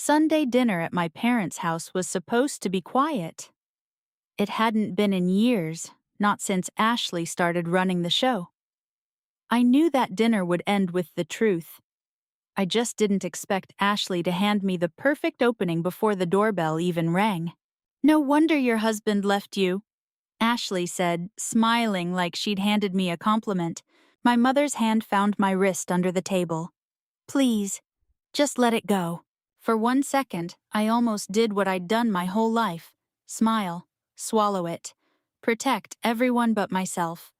Sunday dinner at my parents' house was supposed to be quiet. It hadn't been in years, not since Ashley started running the show. I knew that dinner would end with the truth. I just didn't expect Ashley to hand me the perfect opening before the doorbell even rang. "No wonder your husband left you," Ashley said, smiling like she'd handed me a compliment. My mother's hand found my wrist under the table. "Please, just let it go." For 1 second, I almost did what I'd done my whole life. Smile, swallow it, protect everyone but myself.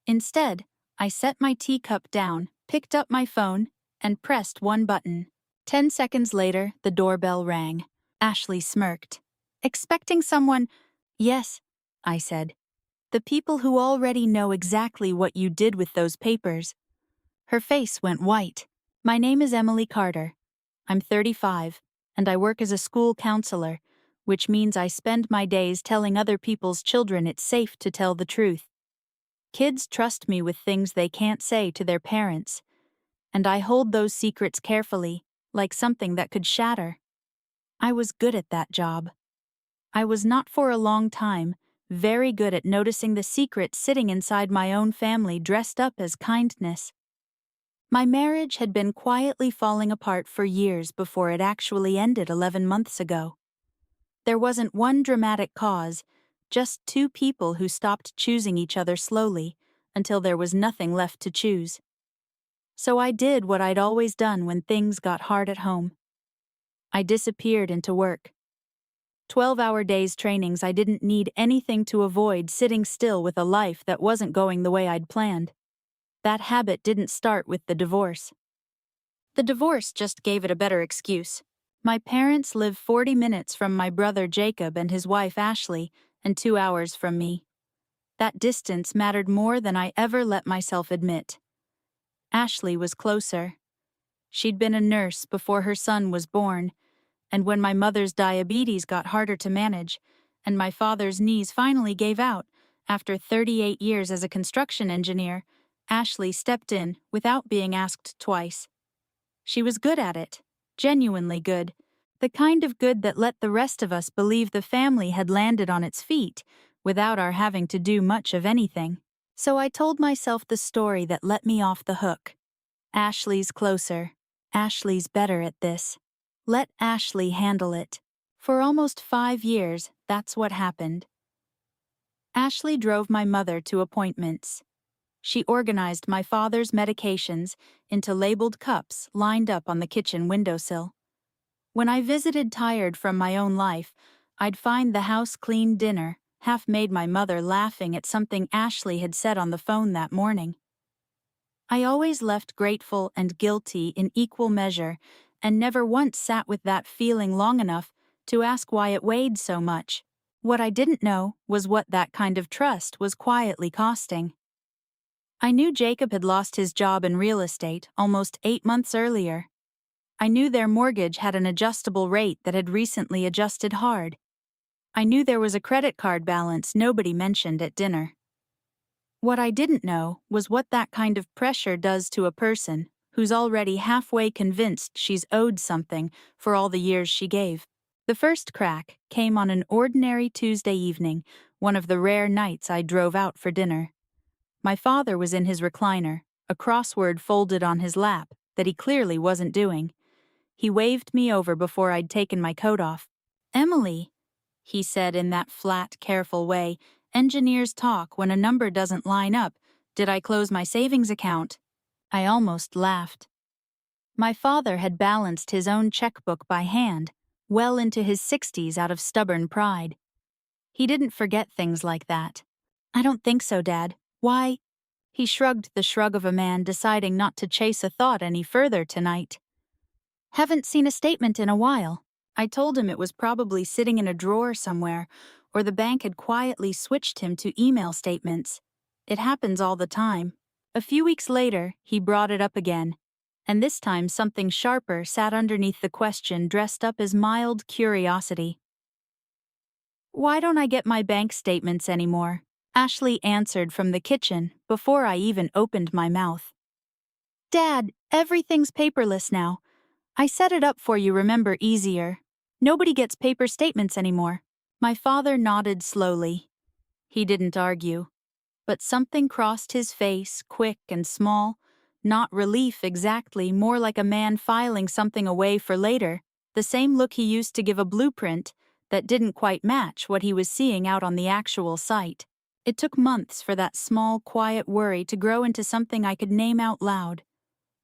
Instead, I set my teacup down, picked up my phone, and pressed one button. 10 seconds later, the doorbell rang. Ashley smirked. "Expecting someone?" "Yes," I said. "The people who already know exactly what you did with those papers." Her face went white. "My name is Emily Carter. I'm 35, and I work as a school counselor, which means I spend my days telling other people's children it's safe to tell the truth. Kids trust me with things they can't say to their parents, and I hold those secrets carefully, like something that could shatter." I was good at that job. I was not for a long time, very good at noticing the secret sitting inside my own family dressed up as kindness. My marriage had been quietly falling apart for years before it actually ended 11 months ago. There wasn't one dramatic cause, just two people who stopped choosing each other slowly until there was nothing left to choose. So I did what I'd always done when things got hard at home. I disappeared into work. 12-hour days trainings I didn't need anything to avoid sitting still with a life that wasn't going the way I'd planned. That habit didn't start with the divorce. The divorce just gave it a better excuse. My parents live 40 minutes from my brother Jacob and his wife Ashley, and 2 hours from me. That distance mattered more than I ever let myself admit. Ashley was closer. She'd been a nurse before her son was born, and when my mother's diabetes got harder to manage, and my father's knees finally gave out, after 38 years as a construction engineer, Ashley stepped in without being asked twice. She was good at it, genuinely good, the kind of good that let the rest of us believe the family had landed on its feet without our having to do much of anything. So I told myself the story that let me off the hook. Ashley's closer. Ashley's better at this. Let Ashley handle it. For almost 5 years, that's what happened. Ashley drove my mother to appointments. She organized my father's medications into labeled cups lined up on the kitchen windowsill. When I visited tired from my own life, I'd find the house clean dinner, half made my mother laughing at something Ashley had said on the phone that morning. I always left grateful and guilty in equal measure, and never once sat with that feeling long enough to ask why it weighed so much. What I didn't know was what that kind of trust was quietly costing. I knew Jacob had lost his job in real estate almost 8 months earlier. I knew their mortgage had an adjustable rate that had recently adjusted hard. I knew there was a credit card balance nobody mentioned at dinner. What I didn't know was what that kind of pressure does to a person who's already halfway convinced she's owed something for all the years she gave. The first crack came on an ordinary Tuesday evening, one of the rare nights I drove out for dinner. My father was in his recliner, a crossword folded on his lap that he clearly wasn't doing. He waved me over before I'd taken my coat off. "Emily," he said in that flat, careful way engineers talk when a number doesn't line up. "Did I close my savings account?" I almost laughed. My father had balanced his own checkbook by hand, well into his 60s out of stubborn pride. He didn't forget things like that. "I don't think so, Dad. Why?" He shrugged the shrug of a man deciding not to chase a thought any further tonight. "Haven't seen a statement in a while." I told him it was probably sitting in a drawer somewhere, or the bank had quietly switched him to email statements. It happens all the time. A few weeks later, he brought it up again, and this time something sharper sat underneath the question dressed up as mild curiosity. "Why don't I get my bank statements anymore?" Ashley answered from the kitchen before I even opened my mouth. "Dad, everything's paperless now. I set it up for you, remember, easier. Nobody gets paper statements anymore. My father nodded slowly. He didn't argue. But something crossed his face, quick and small. Not relief exactly, more like a man filing something away for later. The same look he used to give a blueprint that didn't quite match what he was seeing out on the actual site. It took months for that small, quiet worry to grow into something I could name out loud.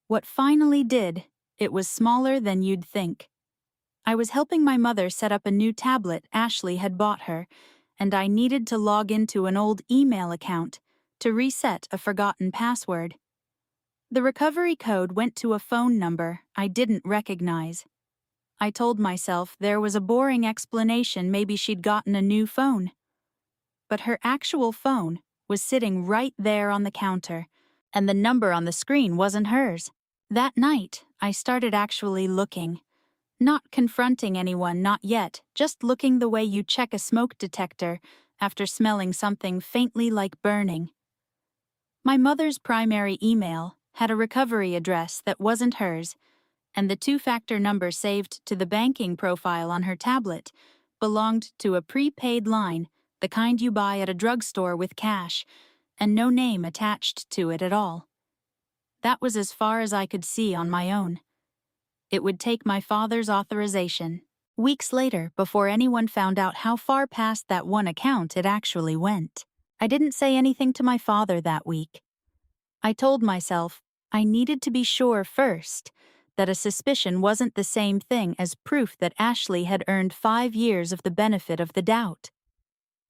What finally did, it was smaller than you'd think. I was helping my mother set up a new tablet Ashley had bought her, and I needed to log into an old email account to reset a forgotten password. The recovery code went to a phone number I didn't recognize. I told myself there was a boring explanation, maybe she'd gotten a new phone. But her actual phone was sitting right there on the counter, and the number on the screen wasn't hers. That night, I started actually looking. Not confronting anyone, not yet, just looking the way you check a smoke detector after smelling something faintly like burning. My mother's primary email had a recovery address that wasn't hers, and the two-factor number saved to the banking profile on her tablet belonged to a prepaid line, the kind you buy at a drugstore with cash, and no name attached to it at all. That was as far as I could see on my own. It would take my father's authorization. Weeks later, before anyone found out how far past that one account it actually went. I didn't say anything to my father that week. I told myself I needed to be sure first that a suspicion wasn't the same thing as proof that Ashley had earned 5 years of the benefit of the doubt.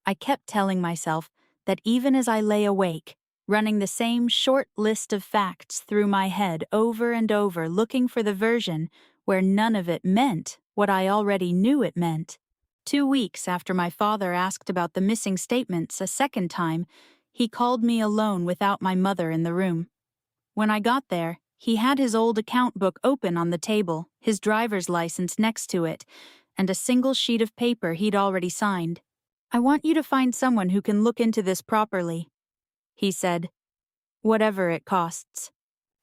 I kept telling myself that even as I lay awake, running the same short list of facts through my head over and over, looking for the version where none of it meant what I already knew it meant. 2 weeks after my father asked about the missing statements a second time, he called me alone without my mother in the room. When I got there, he had his old account book open on the table, his driver's license next to it, and a single sheet of paper he'd already signed. "I want you to find someone who can look into this properly," he said, "whatever it costs."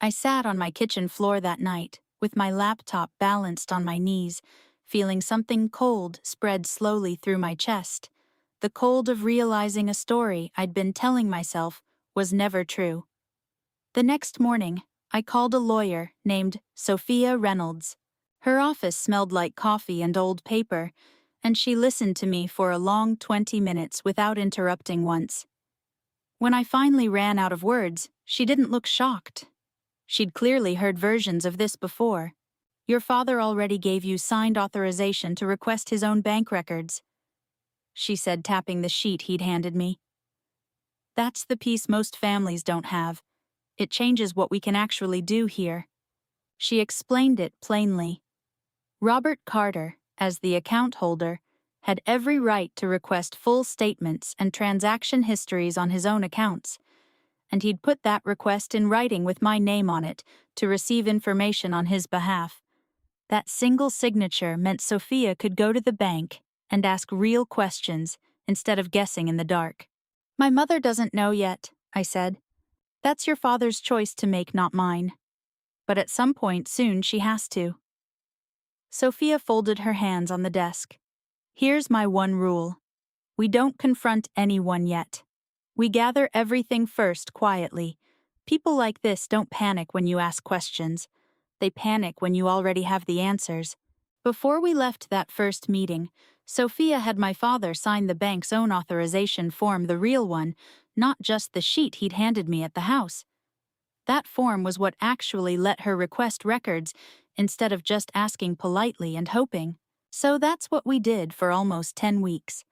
I sat on my kitchen floor that night, with my laptop balanced on my knees, feeling something cold spread slowly through my chest, the cold of realizing a story I'd been telling myself was never true. The next morning, I called a lawyer named Sophia Reynolds. Her office smelled like coffee and old paper, and she listened to me for a long 20 minutes without interrupting once. When I finally ran out of words, she didn't look shocked. She'd clearly heard versions of this before. "Your father already gave you signed authorization to request his own bank records," she said, tapping the sheet he'd handed me. "That's the piece most families don't have. It changes what we can actually do here." She explained it plainly. Robert Carter, as the account holder, had every right to request full statements and transaction histories on his own accounts, and he'd put that request in writing with my name on it to receive information on his behalf. That single signature meant Sophia could go to the bank and ask real questions instead of guessing in the dark. "My mother doesn't know yet," I said. "That's your father's choice to make, not mine. But at some point soon she has to." Sophia folded her hands on the desk. "Here's my one rule. We don't confront anyone yet. We gather everything first quietly. People like this don't panic when you ask questions. They panic when you already have the answers." Before we left that first meeting, Sophia had my father sign the bank's own authorization form, the real one, not just the sheet he'd handed me at the house. That form was what actually let her request records instead of just asking politely and hoping. So that's what we did for almost 10 weeks.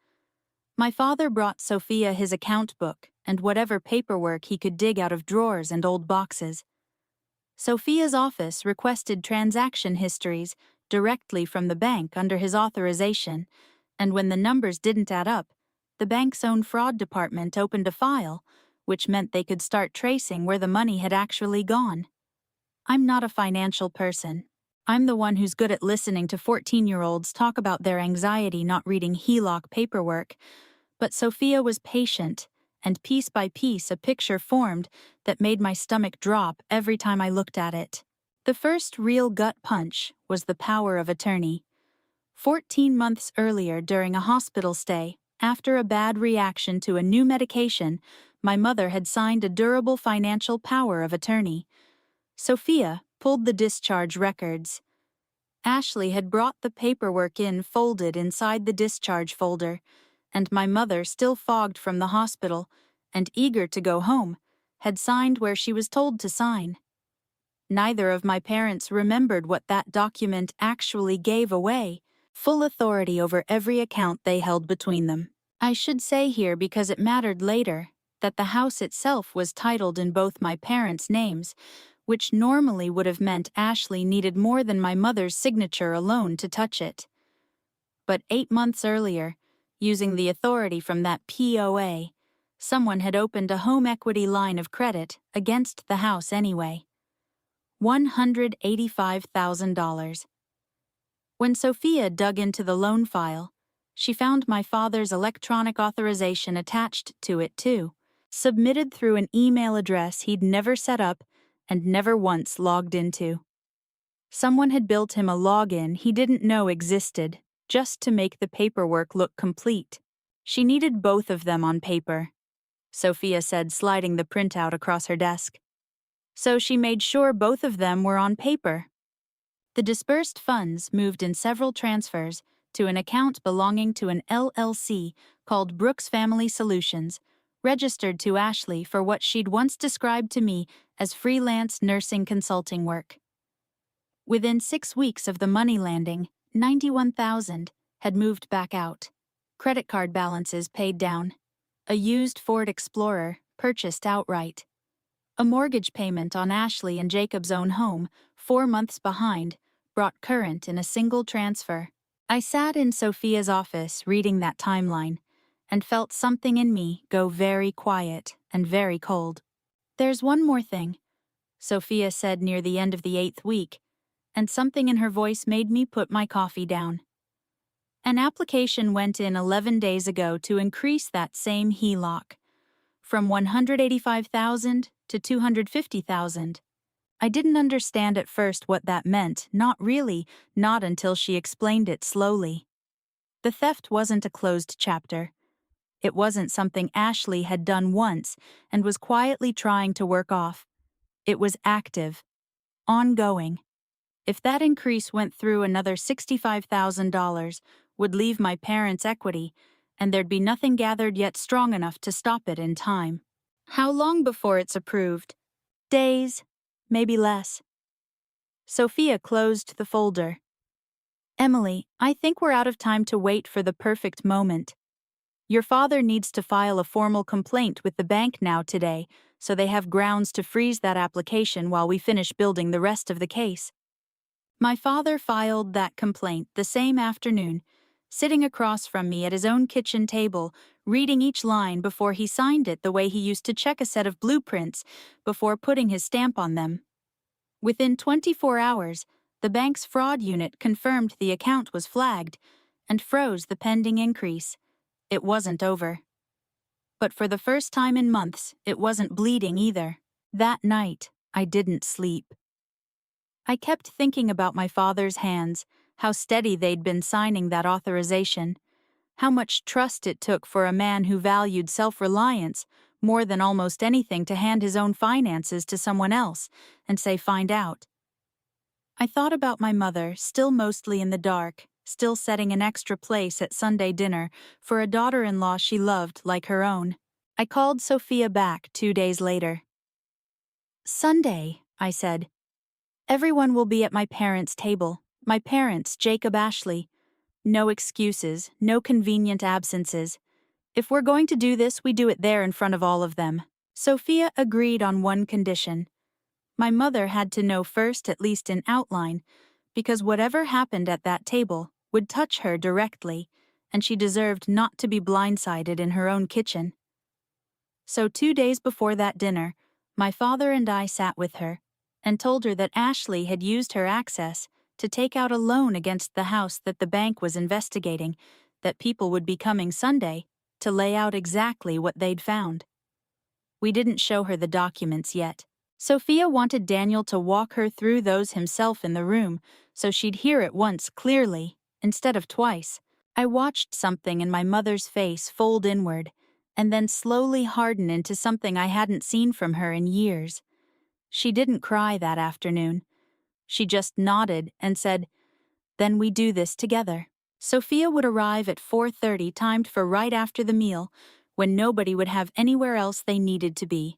My father brought Sophia his account book and whatever paperwork he could dig out of drawers and old boxes. Sophia's office requested transaction histories directly from the bank under his authorization, and when the numbers didn't add up, the bank's own fraud department opened a file, which meant they could start tracing where the money had actually gone. I'm not a financial person. I'm the one who's good at listening to 14-year-olds talk about their anxiety not reading HELOC paperwork, but Sophia was patient, and piece by piece a picture formed that made my stomach drop every time I looked at it. The first real gut punch was the power of attorney. 14 months earlier, during a hospital stay, after a bad reaction to a new medication, my mother had signed a durable financial power of attorney. Sophia pulled the discharge records. Ashley had brought the paperwork in folded inside the discharge folder, and my mother, still fogged from the hospital and eager to go home, had signed where she was told to sign. Neither of my parents remembered what that document actually gave away: full authority over every account they held between them. I should say here, because it mattered later, that the house itself was titled in both my parents' names, which normally would have meant Ashley needed more than my mother's signature alone to touch it. But 8 months earlier, using the authority from that POA, someone had opened a home equity line of credit against the house anyway. $185,000. When Sophia dug into the loan file, she found my father's electronic authorization attached to it too, submitted through an email address he'd never set up and never once logged into. Someone had built him a login he didn't know existed, just to make the paperwork look complete. She needed both of them on paper, Sophia said, sliding the printout across her desk. So she made sure both of them were on paper. The disbursed funds moved in several transfers to an account belonging to an LLC called Brooks Family Solutions, registered to Ashley for what she'd once described to me as freelance nursing consulting work. Within 6 weeks of the money landing, $91,000 had moved back out. Credit card balances paid down. A used Ford Explorer purchased outright. A mortgage payment on Ashley and Jacob's own home, 4 months behind, brought current in a single transfer. I sat in Sophia's office reading that timeline and felt something in me go very quiet and very cold. "There's one more thing," Sophia said near the end of the 8th week, and something in her voice made me put my coffee down. "An application went in 11 days ago to increase that same HELOC, from $185,000 to $250,000. I didn't understand at first what that meant, not really, not until she explained it slowly. The theft wasn't a closed chapter. It wasn't something Ashley had done once and was quietly trying to work off. It was active, ongoing. If that increase went through, another $65,000 would leave my parents' equity, and there'd be nothing gathered yet strong enough to stop it in time. How long before it's approved? Days, maybe less." Sophia closed the folder. "Emily, I think we're out of time to wait for the perfect moment. Your father needs to file a formal complaint with the bank now today, so they have grounds to freeze that application while we finish building the rest of the case." My father filed that complaint the same afternoon, sitting across from me at his own kitchen table, reading each line before he signed it the way he used to check a set of blueprints before putting his stamp on them. Within 24 hours, the bank's fraud unit confirmed the account was flagged and froze the pending increase. It wasn't over. But for the first time in months, it wasn't bleeding either. That night, I didn't sleep. I kept thinking about my father's hands, how steady they'd been signing that authorization, how much trust it took for a man who valued self-reliance more than almost anything to hand his own finances to someone else and say, "Find out." I thought about my mother, still mostly in the dark, still setting an extra place at Sunday dinner for a daughter-in-law she loved like her own. I called Sophia back 2 days later. "Sunday," I said. "Everyone will be at my parents' table. My parents, Jacob, Ashley. No excuses, no convenient absences. If we're going to do this, we do it there in front of all of them." Sophia agreed on one condition. My mother had to know first, at least in outline, because whatever happened at that table would touch her directly, and she deserved not to be blindsided in her own kitchen. So 2 days before that dinner, my father and I sat with her and told her that Ashley had used her access to take out a loan against the house that the bank was investigating, that people would be coming Sunday to lay out exactly what they'd found. We didn't show her the documents yet. Sophia wanted Daniel to walk her through those himself in the room, so she'd hear it once clearly, instead of twice. I watched something in my mother's face fold inward, and then slowly harden into something I hadn't seen from her in years. She didn't cry that afternoon. She just nodded and said, "Then we do this together." Sophia would arrive at 4:30, timed for right after the meal, when nobody would have anywhere else they needed to be.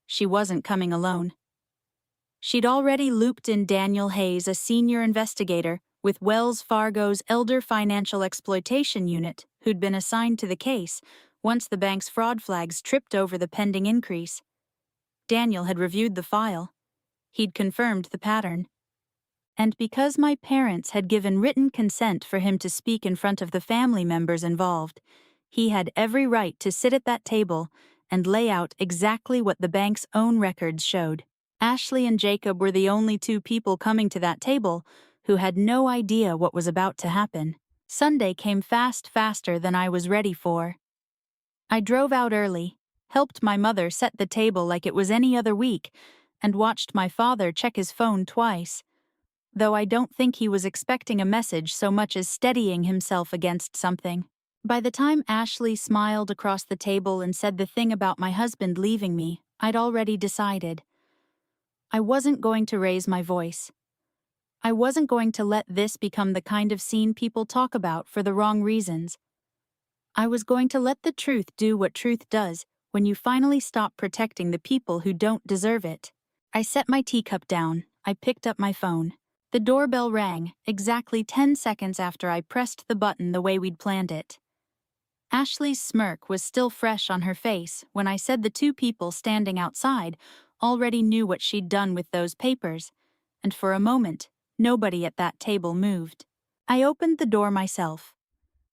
She wasn't coming alone. She'd already looped in Daniel Hayes, a senior investigator with Wells Fargo's Elder Financial Exploitation Unit, who'd been assigned to the case once the bank's fraud flags tripped over the pending increase. Daniel had reviewed the file. He'd confirmed the pattern. And because my parents had given written consent for him to speak in front of the family members involved, he had every right to sit at that table and lay out exactly what the bank's own records showed. Ashley and Jacob were the only two people coming to that table who had no idea what was about to happen. Sunday came faster than I was ready for. I drove out early, helped my mother set the table like it was any other week, and watched my father check his phone twice, though I don't think he was expecting a message so much as steadying himself against something. By the time Ashley smiled across the table and said the thing about my husband leaving me, I'd already decided. I wasn't going to raise my voice. I wasn't going to let this become the kind of scene people talk about for the wrong reasons. I was going to let the truth do what truth does when you finally stop protecting the people who don't deserve it. I set my teacup down. I picked up my phone. The doorbell rang, exactly 10 seconds after I pressed the button the way we'd planned it. Ashley's smirk was still fresh on her face when I said the two people standing outside already knew what she'd done with those papers, and for a moment, nobody at that table moved. I opened the door myself.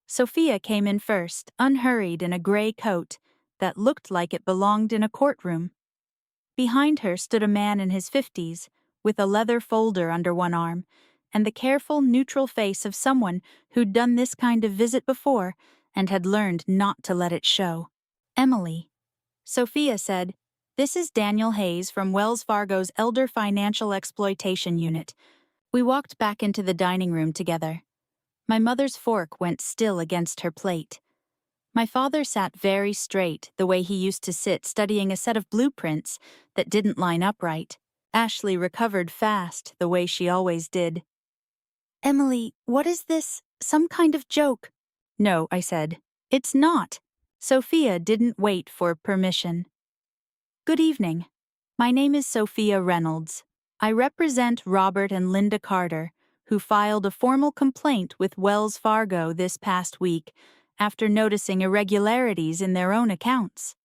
Sophia came in first, unhurried in a gray coat that looked like it belonged in a courtroom. Behind her stood a man in his 50s, with a leather folder under one arm, and the careful, neutral face of someone who'd done this kind of visit before and had learned not to let it show. "Emily," Sophia said, "this is Daniel Hayes from Wells Fargo's Elder Financial Exploitation Unit." We walked back into the dining room together. My mother's fork went still against her plate. My father sat very straight, the way he used to sit studying a set of blueprints that didn't line up right. Ashley recovered fast, the way she always did. "Emily, what is this? Some kind of joke?" "No," I said. "It's not." Sophia didn't wait for permission. "Good evening. My name is Sophia Reynolds. I represent Robert and Linda Carter, who filed a formal complaint with Wells Fargo this past week after noticing irregularities in their own accounts.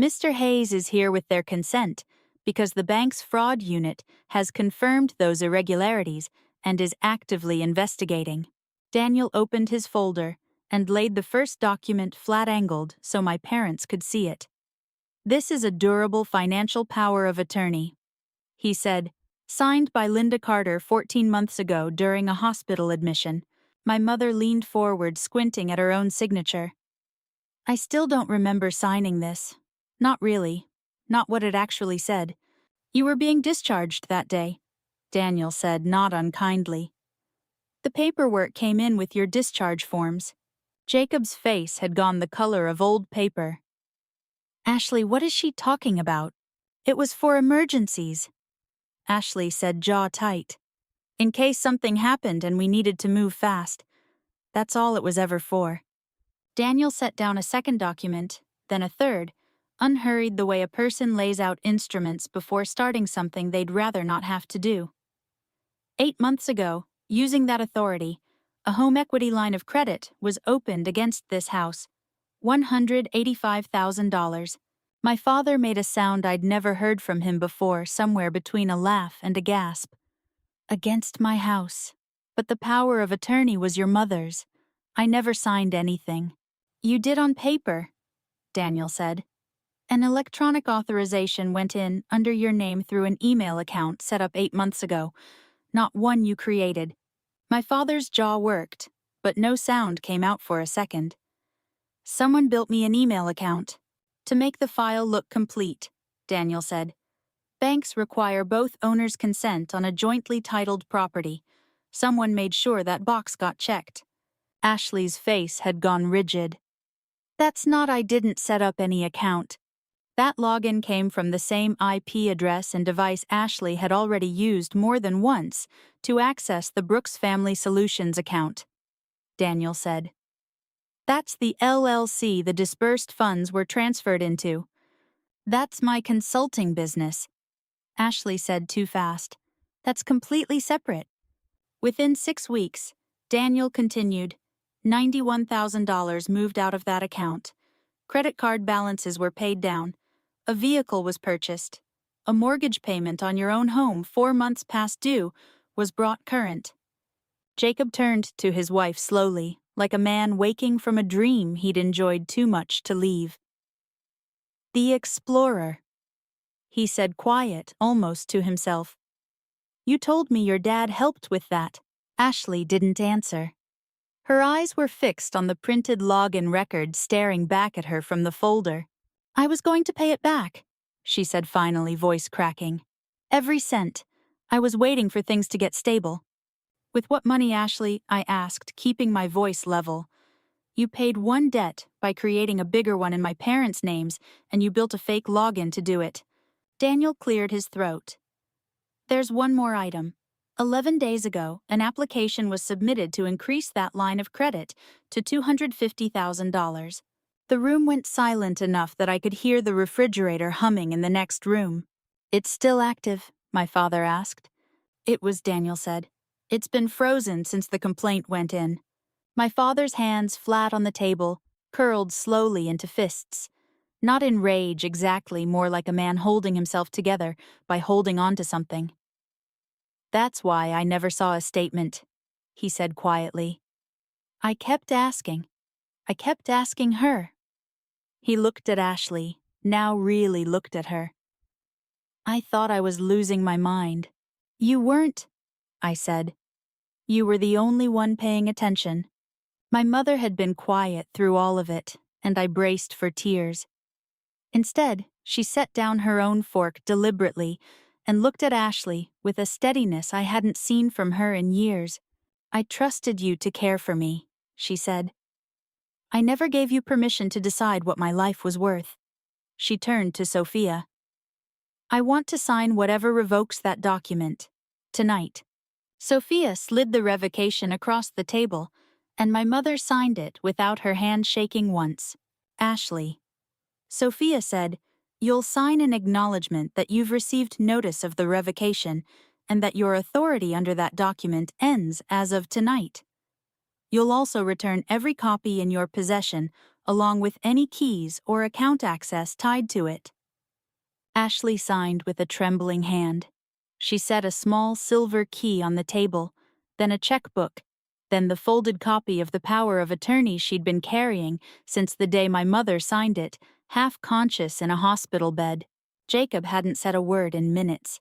Mr. Hayes is here with their consent because the bank's fraud unit has confirmed those irregularities and is actively investigating." Daniel opened his folder and laid the first document flat-angled so my parents could see it. "This is a durable financial power of attorney," he said, "signed by Linda Carter 14 months ago during a hospital admission." My mother leaned forward, squinting at her own signature. "I still don't remember signing this. Not really. Not what it actually said. You were being discharged that day," Daniel said, not unkindly. "The paperwork came in with your discharge forms." Jacob's face had gone the color of old paper. "Ashley, what is she talking about? It was for emergencies," Ashley said, jaw tight. "In case something happened and we needed to move fast. That's all it was ever for." Daniel set down a second document, then a third, unhurried the way a person lays out instruments before starting something they'd rather not have to do. 8 months ago, using that authority, a home equity line of credit was opened against this house. $185,000. My father made a sound I'd never heard from him before, somewhere between a laugh and a gasp. "Against my house. But the power of attorney was your mother's. I never signed anything." "You did on paper," Daniel said. "An electronic authorization went in under your name through an email account set up 8 months ago, not one you created." My father's jaw worked, but no sound came out for a second. "Someone built me an email account to make the file look complete," Daniel said. Banks require both owners' consent on a jointly titled property. Someone made sure that box got checked. Ashley's face had gone rigid. That's not I didn't set up any account. That login came from the same IP address and device Ashley had already used more than once to access the Brooks Family Solutions account, Daniel said. That's the LLC the disbursed funds were transferred into. That's my consulting business. Ashley said too fast. That's completely separate. Within 6 weeks, Daniel continued, $91,000 moved out of that account. Credit card balances were paid down. A vehicle was purchased. A mortgage payment on your own home 4 months past due was brought current. Jacob turned to his wife slowly, like a man waking from a dream he'd enjoyed too much to leave. The Explorer, he said quiet, almost to himself. You told me your dad helped with that. Ashley didn't answer. Her eyes were fixed on the printed login record staring back at her from the folder. I was going to pay it back, she said finally, voice cracking. Every cent. I was waiting for things to get stable. With what money, Ashley? I asked, keeping my voice level. You paid one debt by creating a bigger one in my parents' names, and you built a fake login to do it. Daniel cleared his throat. There's one more item. 11 days ago, an application was submitted to increase that line of credit to $250,000. The room went silent enough that I could hear the refrigerator humming in the next room. It's still active, my father asked. It was, Daniel said. It's been frozen since the complaint went in. My father's hands, flat on the table, curled slowly into fists. Not in rage exactly, more like a man holding himself together by holding on to something. That's why I never saw a statement, he said quietly. I kept asking. I kept asking her. He looked at Ashley, now really looked at her. I thought I was losing my mind. You weren't, I said. You were the only one paying attention. My mother had been quiet through all of it, and I braced for tears. Instead, she set down her own fork deliberately and looked at Ashley with a steadiness I hadn't seen from her in years. I trusted you to care for me, she said. I never gave you permission to decide what my life was worth. She turned to Sophia. I want to sign whatever revokes that document. Tonight. Sophia slid the revocation across the table, and my mother signed it without her hand shaking once. Ashley. Sophia said, You'll sign an acknowledgement that you've received notice of the revocation and that your authority under that document ends as of tonight. You'll also return every copy in your possession, along with any keys or account access tied to it. Ashley signed with a trembling hand. She set a small silver key on the table, then a checkbook, then the folded copy of the power of attorney she'd been carrying since the day my mother signed it, half conscious in a hospital bed. Jacob hadn't said a word in minutes.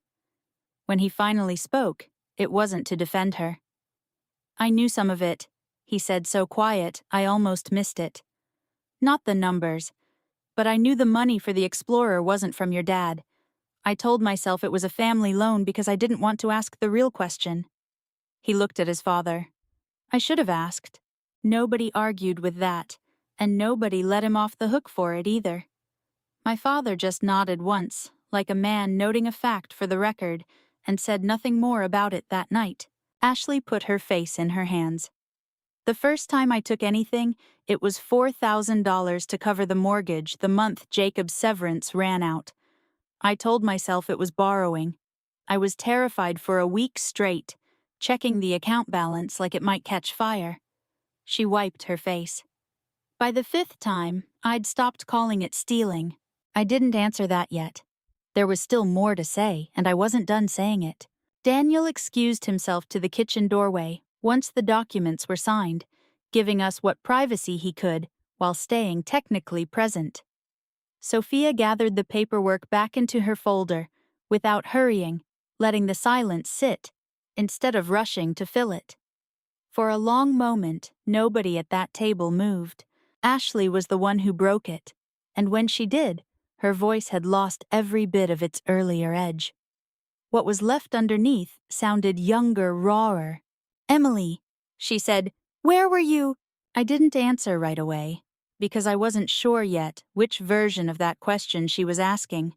When he finally spoke, it wasn't to defend her. I knew some of it, he said so quiet I almost missed it. Not the numbers, but I knew the money for the Explorer wasn't from your dad. I told myself it was a family loan because I didn't want to ask the real question. He looked at his father. I should have asked. Nobody argued with that, and nobody let him off the hook for it either. My father just nodded once, like a man noting a fact for the record, and said nothing more about it that night. Ashley put her face in her hands. The first time I took anything, it was $4,000 to cover the mortgage the month Jacob's severance ran out. I told myself it was borrowing. I was terrified for a week straight, checking the account balance like it might catch fire. She wiped her face. By the 5th time, I'd stopped calling it stealing. I didn't answer that yet. There was still more to say, and I wasn't done saying it. Daniel excused himself to the kitchen doorway once the documents were signed, giving us what privacy he could while staying technically present. Sophia gathered the paperwork back into her folder, without hurrying, letting the silence sit, instead of rushing to fill it. For a long moment, nobody at that table moved. Ashley was the one who broke it, and when she did, Her voice had lost every bit of its earlier edge. What was left underneath sounded younger, rawer. "Emily," she said, "where were you?" I didn't answer right away, because I wasn't sure yet which version of that question she was asking.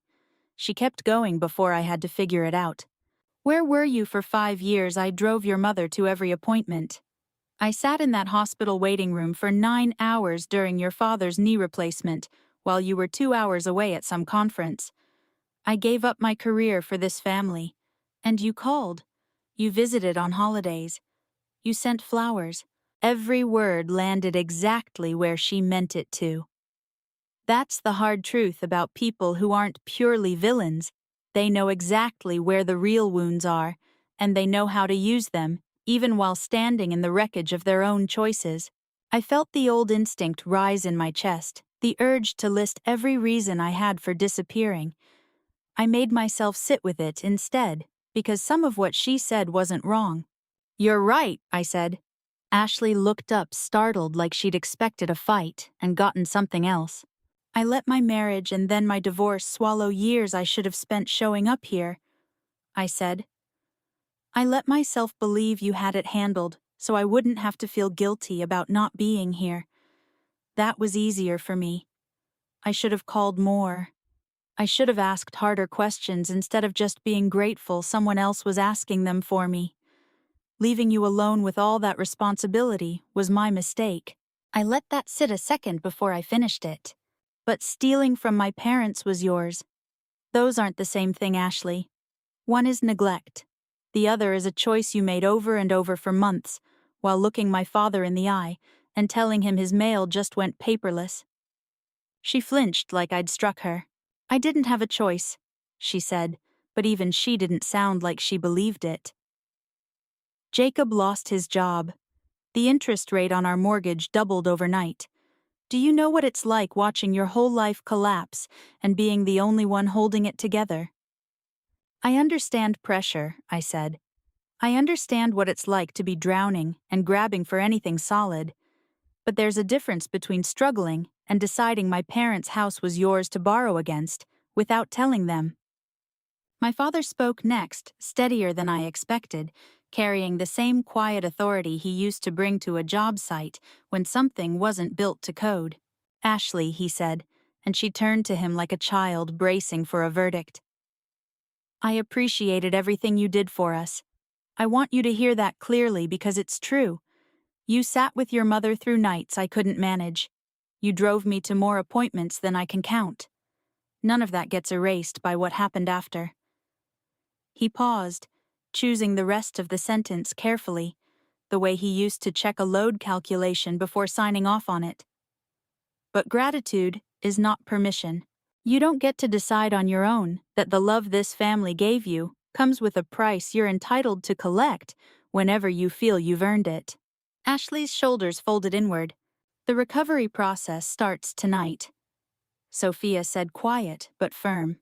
She kept going before I had to figure it out. "Where were you for 5 years? I drove your mother to every appointment. I sat in that hospital waiting room for 9 hours during your father's knee replacement, while you were 2 hours away at some conference. I gave up my career for this family. And you called. You visited on holidays. You sent flowers." Every word landed exactly where she meant it to. That's the hard truth about people who aren't purely villains. They know exactly where the real wounds are, and they know how to use them, even while standing in the wreckage of their own choices. I felt the old instinct rise in my chest, the urge to list every reason I had for disappearing. I made myself sit with it instead, because some of what she said wasn't wrong. "You're right," I said. Ashley looked up, startled, like she'd expected a fight and gotten something else. "I let my marriage and then my divorce swallow years I should have spent showing up here," I said. "I let myself believe you had it handled, so I wouldn't have to feel guilty about not being here. That was easier for me. I should have called more. I should have asked harder questions instead of just being grateful someone else was asking them for me. Leaving you alone with all that responsibility was my mistake. I let that sit a second before I finished it. But stealing from my parents was yours. Those aren't the same thing, Ashley. One is neglect. The other is a choice you made over and over for months, while looking my father in the eye and telling him his mail just went paperless." She flinched like I'd struck her. "I didn't have a choice," she said, but even she didn't sound like she believed it. "Jacob lost his job. The interest rate on our mortgage doubled overnight. Do you know what it's like watching your whole life collapse and being the only one holding it together?" "I understand pressure," I said. "I understand what it's like to be drowning and grabbing for anything solid. But there's a difference between struggling and deciding my parents' house was yours to borrow against without telling them." My father spoke next, steadier than I expected, carrying the same quiet authority he used to bring to a job site when something wasn't built to code. "Ashley," he said, and she turned to him like a child bracing for a verdict. "I appreciated everything you did for us. I want you to hear that clearly because it's true. You sat with your mother through nights I couldn't manage. You drove me to more appointments than I can count. None of that gets erased by what happened after." He paused, choosing the rest of the sentence carefully, the way he used to check a load calculation before signing off on it. "But gratitude is not permission. You don't get to decide on your own that the love this family gave you comes with a price you're entitled to collect whenever you feel you've earned it." Ashley's shoulders folded inward. "The recovery process starts tonight," Sophia said, quiet but firm.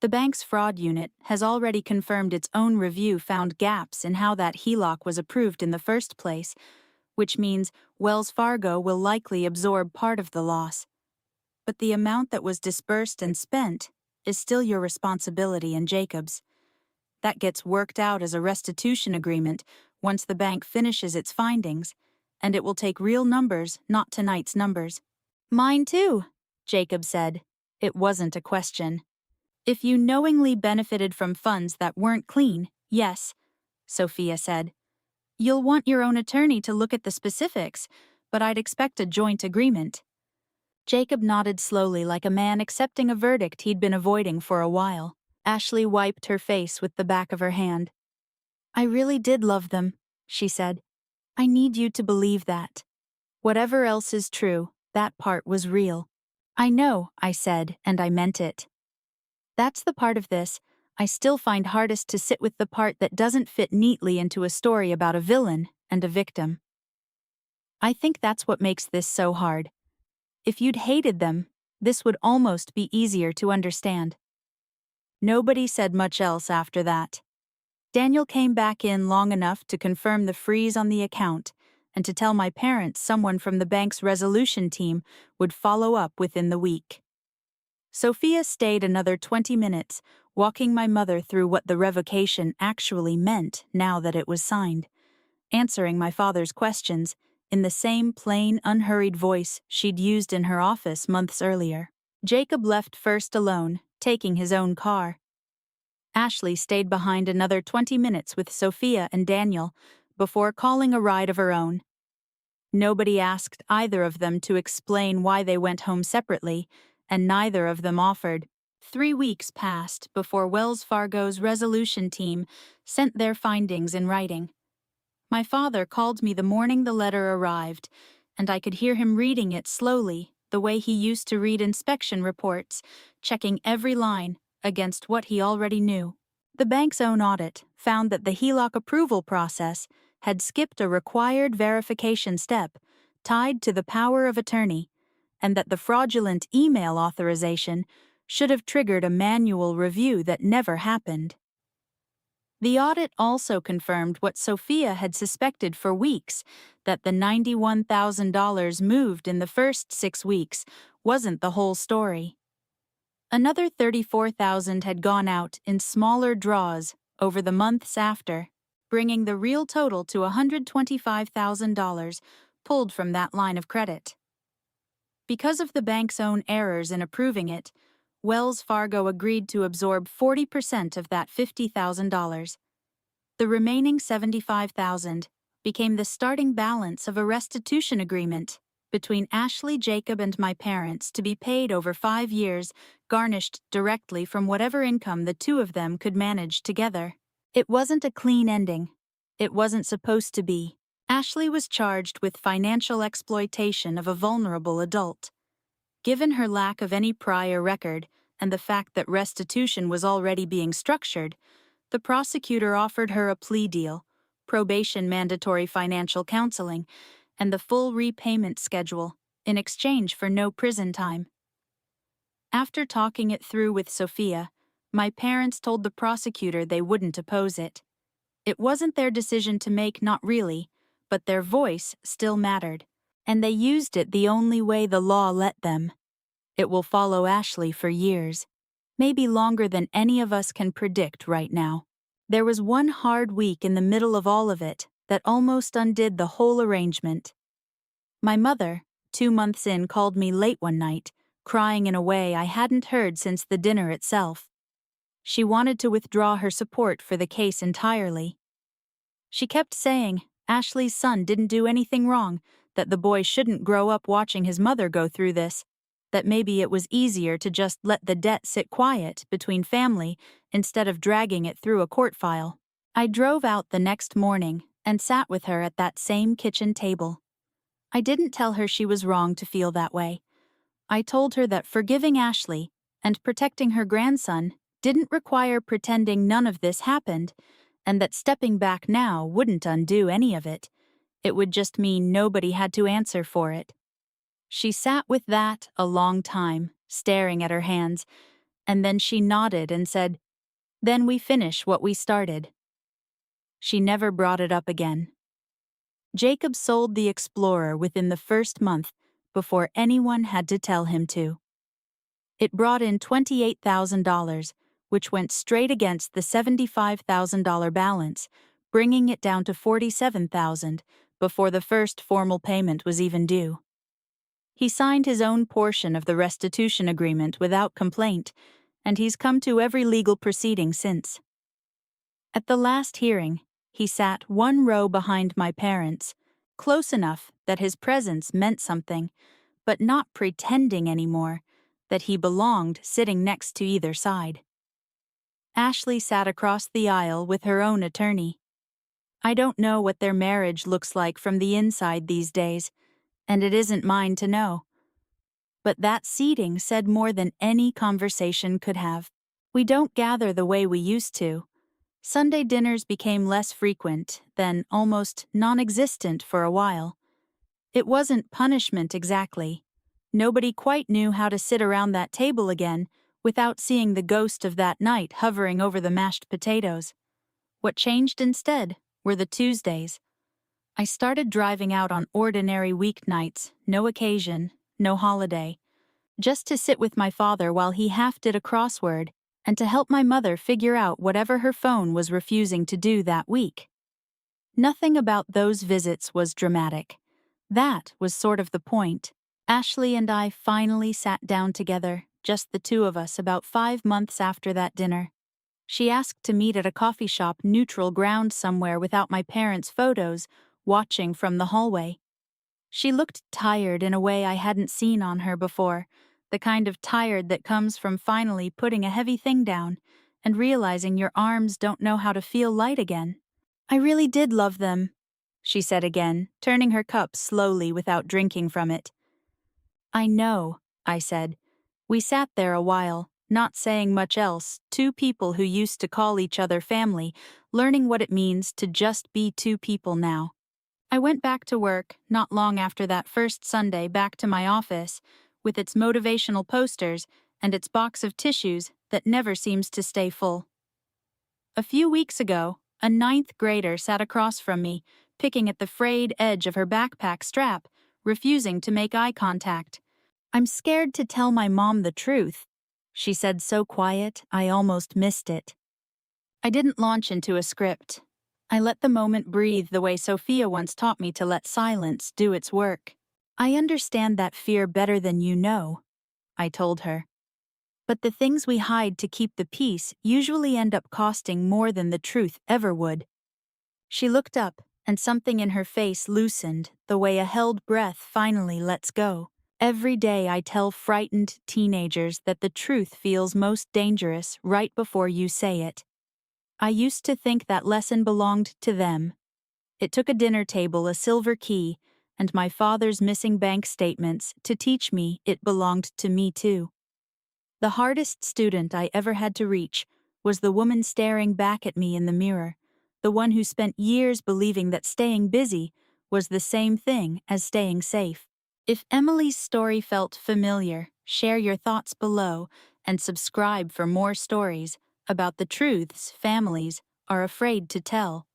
"The bank's fraud unit has already confirmed its own review found gaps in how that HELOC was approved in the first place, which means Wells Fargo will likely absorb part of the loss. But the amount that was disbursed and spent is still your responsibility and Jacob's. That gets worked out as a restitution agreement once the bank finishes its findings, and it will take real numbers, not tonight's numbers." "Mine too," Jacob said. It wasn't a question. "If you knowingly benefited from funds that weren't clean, yes," Sophia said. "You'll want your own attorney to look at the specifics, but I'd expect a joint agreement." Jacob nodded slowly like a man accepting a verdict he'd been avoiding for a while. Ashley wiped her face with the back of her hand. "I really did love them," she said. "I need you to believe that. Whatever else is true, that part was real." "I know," I said, and I meant it. That's the part of this I still find hardest to sit with, the part that doesn't fit neatly into a story about a villain and a victim. I think that's what makes this so hard. If you'd hated them, this would almost be easier to understand. Nobody said much else after that. Daniel came back in long enough to confirm the freeze on the account and to tell my parents someone from the bank's resolution team would follow up within the week. Sophia stayed another 20 minutes, walking my mother through what the revocation actually meant now that it was signed, answering my father's questions in the same plain, unhurried voice she'd used in her office months earlier. Jacob left first alone, taking his own car. Ashley stayed behind another 20 minutes with Sophia and Daniel before calling a ride of her own. Nobody asked either of them to explain why they went home separately, and neither of them offered. 3 weeks passed before Wells Fargo's resolution team sent their findings in writing. My father called me the morning the letter arrived, and I could hear him reading it slowly, the way he used to read inspection reports, checking every line against what he already knew. The bank's own audit found that the HELOC approval process had skipped a required verification step tied to the power of attorney, and that the fraudulent email authorization should have triggered a manual review that never happened. The audit also confirmed what Sophia had suspected for weeks, that the $91,000 moved in the first 6 weeks wasn't the whole story. Another $34,000 had gone out in smaller draws over the months after, bringing the real total to $125,000 pulled from that line of credit. Because of the bank's own errors in approving it, Wells Fargo agreed to absorb 40% of that $50,000. The remaining $75,000 became the starting balance of a restitution agreement between Ashley, Jacob, and my parents to be paid over 5 years, garnished directly from whatever income the two of them could manage together. It wasn't a clean ending. It wasn't supposed to be. Ashley was charged with financial exploitation of a vulnerable adult. Given her lack of any prior record and the fact that restitution was already being structured, the prosecutor offered her a plea deal, probation, mandatory financial counseling, and the full repayment schedule in exchange for no prison time. After talking it through with Sophia, my parents told the prosecutor they wouldn't oppose it. It wasn't their decision to make, not really, but their voice still mattered, and they used it the only way the law let them. It will follow Ashley for years, maybe longer than any of us can predict right now. There was one hard week in the middle of all of it that almost undid the whole arrangement. My mother, 2 months in, called me late one night, crying in a way I hadn't heard since the dinner itself. She wanted to withdraw her support for the case entirely. She kept saying Ashley's son didn't do anything wrong, that the boy shouldn't grow up watching his mother go through this, that maybe it was easier to just let the debt sit quiet between family instead of dragging it through a court file. I drove out the next morning and sat with her at that same kitchen table. I didn't tell her she was wrong to feel that way. I told her that forgiving Ashley and protecting her grandson didn't require pretending none of this happened, and that stepping back now wouldn't undo any of it. It would just mean nobody had to answer for it. She sat with that a long time, staring at her hands, and then she nodded and said, "Then we finish what we started." She never brought it up again. Jacob sold the Explorer within the first month before anyone had to tell him to. It brought in $28,000, which went straight against the $75,000 balance, bringing it down to $47,000 before the first formal payment was even due. He signed his own portion of the restitution agreement without complaint, and he's come to every legal proceeding since. At the last hearing, he sat 1 row behind my parents, close enough that his presence meant something, but not pretending anymore that he belonged sitting next to either side. Ashley sat across the aisle with her own attorney. I don't know what their marriage looks like from the inside these days, and it isn't mine to know. But that seating said more than any conversation could have. We don't gather the way we used to. Sunday dinners became less frequent, then almost non-existent for a while. It wasn't punishment exactly. Nobody quite knew how to sit around that table again without seeing the ghost of that night hovering over the mashed potatoes. What changed instead were the Tuesdays. I started driving out on ordinary weeknights, no occasion, no holiday. just to sit with my father while he half did a crossword, and to help my mother figure out whatever her phone was refusing to do that week. Nothing about those visits was dramatic. That was sort of the point. Ashley and I finally sat down together, just the two of us, about 5 months after that dinner. She asked to meet at a coffee shop neutral ground somewhere without my parents' photos, watching from the hallway. She looked tired in a way I hadn't seen on her before, the kind of tired that comes from finally putting a heavy thing down and realizing your arms don't know how to feel light again. I really did love them, she said again, turning her cup slowly without drinking from it. I know, I said. We sat there a while, not saying much else, two people who used to call each other family, learning what it means to just be two people now. I went back to work, not long after that first Sunday, back to my office, with its motivational posters and its box of tissues that never seems to stay full. A few weeks ago, a 9th grader sat across from me, picking at the frayed edge of her backpack strap, refusing to make eye contact. I'm scared to tell my mom the truth, she said, so quiet I almost missed it. I didn't launch into a script. I let the moment breathe the way Sophia once taught me to let silence do its work. I understand that fear better than you know, I told her. But the things we hide to keep the peace usually end up costing more than the truth ever would. She looked up, and something in her face loosened, the way a held breath finally lets go. Every day I tell frightened teenagers that the truth feels most dangerous right before you say it. I used to think that lesson belonged to them. It took a dinner table, a silver key, and my father's missing bank statements to teach me it belonged to me too. The hardest student I ever had to reach was the woman staring back at me in the mirror, the one who spent years believing that staying busy was the same thing as staying safe. If Emily's story felt familiar, share your thoughts below and subscribe for more stories about the truths families are afraid to tell.